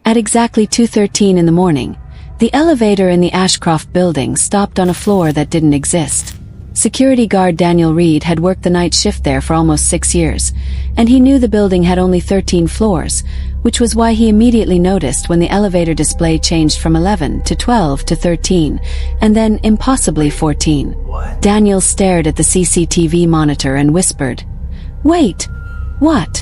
At exactly 2:13 in the morning, the elevator in the Ashcroft building stopped on a floor that didn't exist. Security guard Daniel Reed had worked the night shift there for almost 6 years, and he knew the building had only 13 floors, which was why he immediately noticed when the elevator display changed from 11 to 12 to 13, and then impossibly 14. Daniel stared at the CCTV monitor and whispered, "Wait, what?"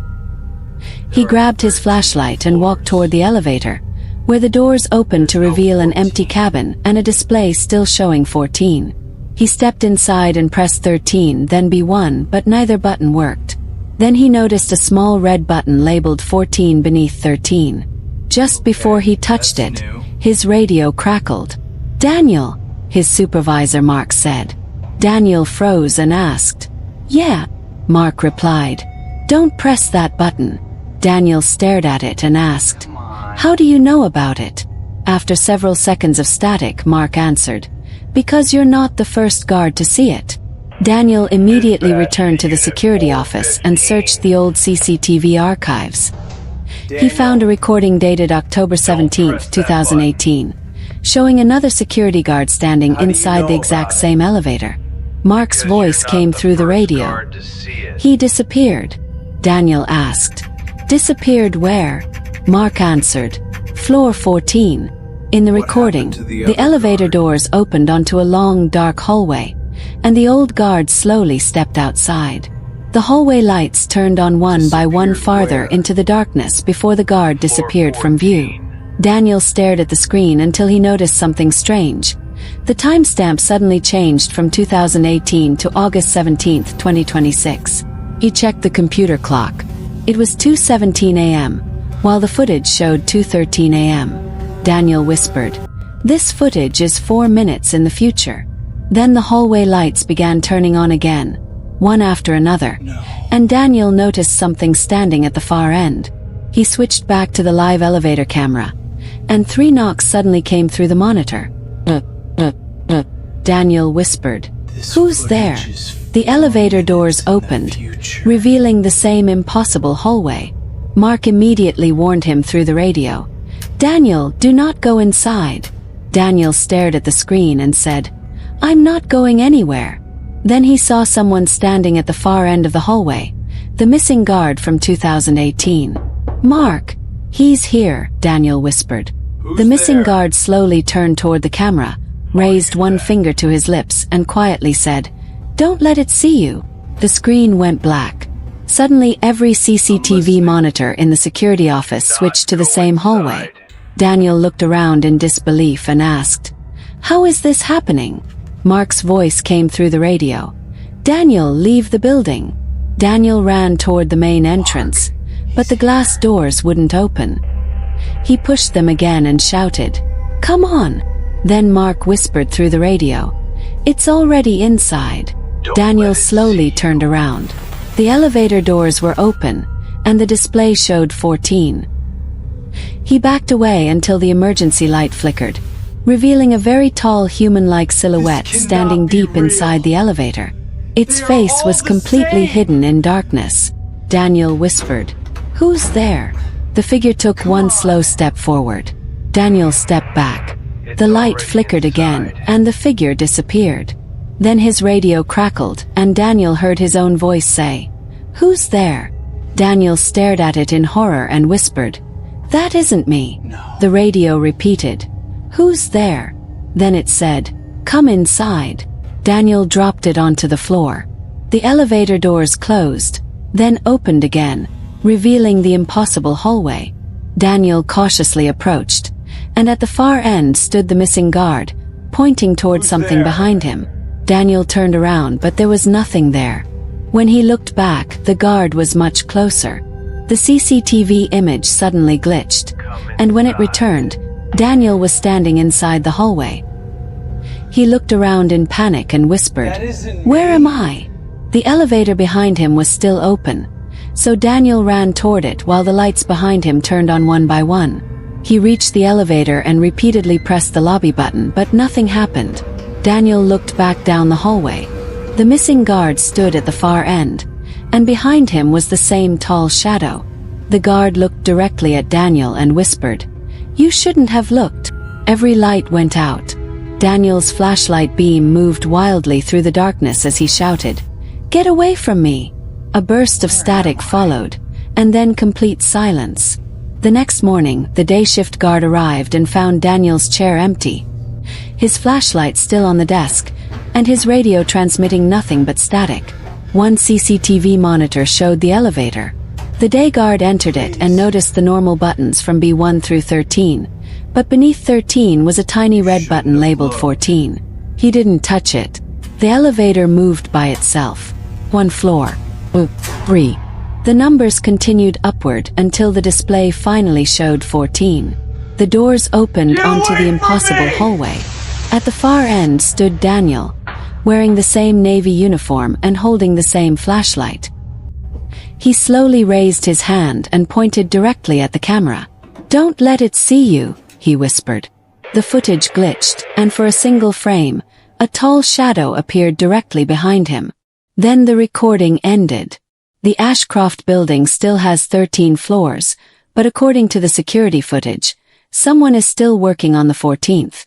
He grabbed his flashlight and walked toward the elevator, where the doors opened to reveal an empty cabin and a display still showing 14. He stepped inside and pressed 13, then B1, but neither button worked. Then he noticed a small red button labeled 14 beneath 13. Just before he touched it, his radio crackled. "Daniel," his supervisor Mark said. Daniel froze and asked, "Yeah," Mark replied. "Don't press that button." Daniel stared at it and asked, "How do you know about it?" After several seconds of static, Mark answered, "Because you're not the first guard to see it." Daniel immediately returned to the security office and searched the old CCTV archives. He found a recording dated October 17, 2018, showing another security guard standing inside the exact same elevator. Mark's voice came through the radio. "He disappeared," Daniel asked. "Disappeared where?" Mark answered, "Floor 14. In the recording, the elevator doors opened onto a long, dark hallway, and the old guard slowly stepped outside. The hallway lights turned on one by one farther into the darkness before the guard disappeared from view. Daniel stared at the screen until he noticed something strange. The timestamp suddenly changed from 2018 to August 17, 2026. He checked the computer clock. It was 2:17 a.m., while the footage showed 2:13 a.m. Daniel whispered, "This footage is 4 minutes in the future." Then the hallway lights began turning on again, one after another, and Daniel noticed something standing at the far end. He switched back to the live elevator camera, and 3 knocks suddenly came through the monitor. Daniel whispered, "Who's there?" The elevator doors opened, revealing the same impossible hallway. Mark immediately warned him through the radio, "Daniel, do not go inside." Daniel stared at the screen and said, "I'm not going anywhere." Then he saw someone standing at the far end of the hallway, the missing guard from 2018. "Mark, he's here," Daniel whispered. The missing guard slowly turned toward the camera, raised one finger to his lips and quietly said, "Don't let it see you." The screen went black. Suddenly every CCTV monitor in the security office switched to the same hallway. Daniel looked around in disbelief and asked, "How is this happening?" Mark's voice came through the radio. "Daniel, leave the building." Daniel ran toward the main entrance, but the glass doors wouldn't open. He pushed them again and shouted, "Come on." Then Mark whispered through the radio, "It's already inside." Daniel slowly turned around. The elevator doors were open, and the display showed 14. He backed away until the emergency light flickered, revealing a very tall human-like silhouette standing deep inside the elevator. Its face was completely hidden in darkness. Daniel whispered, "Who's there?" The figure took one slow step forward. Daniel stepped back. The light flickered again, and the figure disappeared. Then his radio crackled, and Daniel heard his own voice say, "Who's there?" Daniel stared at it in horror and whispered, "That isn't me." The radio repeated, "Who's there?" Then it said, "Come inside." Daniel dropped it onto the floor. The elevator doors closed, then opened again, revealing the impossible hallway. Daniel cautiously approached, and at the far end stood the missing guard, pointing toward something behind him. Daniel turned around, but there was nothing there. When he looked back, the guard was much closer. The CCTV image suddenly glitched, and when it returned, Daniel was standing inside the hallway. He looked around in panic and whispered, "Where am I?" The elevator behind him was still open, so Daniel ran toward it while the lights behind him turned on one by one. He reached the elevator and repeatedly pressed the lobby button, but nothing happened. Daniel looked back down the hallway. The missing guard stood at the far end, and behind him was the same tall shadow. The guard looked directly at Daniel and whispered, You shouldn't have looked. Every light went out. Daniel's flashlight beam moved wildly through the darkness as he shouted, "Get away from me!" A burst of static followed, and then complete silence. The next morning, the day shift guard arrived and found Daniel's chair empty, his flashlight still on the desk, and his radio transmitting nothing but static. One CCTV monitor showed the elevator. The day guard entered it and noticed the normal buttons from B1 through 13, but beneath 13 was a tiny red button labeled 14. He didn't touch it. The elevator moved by itself. 1 floor. 3. The numbers continued upward until the display finally showed 14. The doors opened onto the impossible hallway. At the far end stood Daniel, wearing the same navy uniform and holding the same flashlight. He slowly raised his hand and pointed directly at the camera. "Don't let it see you," he whispered. The footage glitched, and for a single frame, a tall shadow appeared directly behind him. Then the recording ended. The Ashcroft building still has 13 floors, but according to the security footage, someone is still working on the 14th.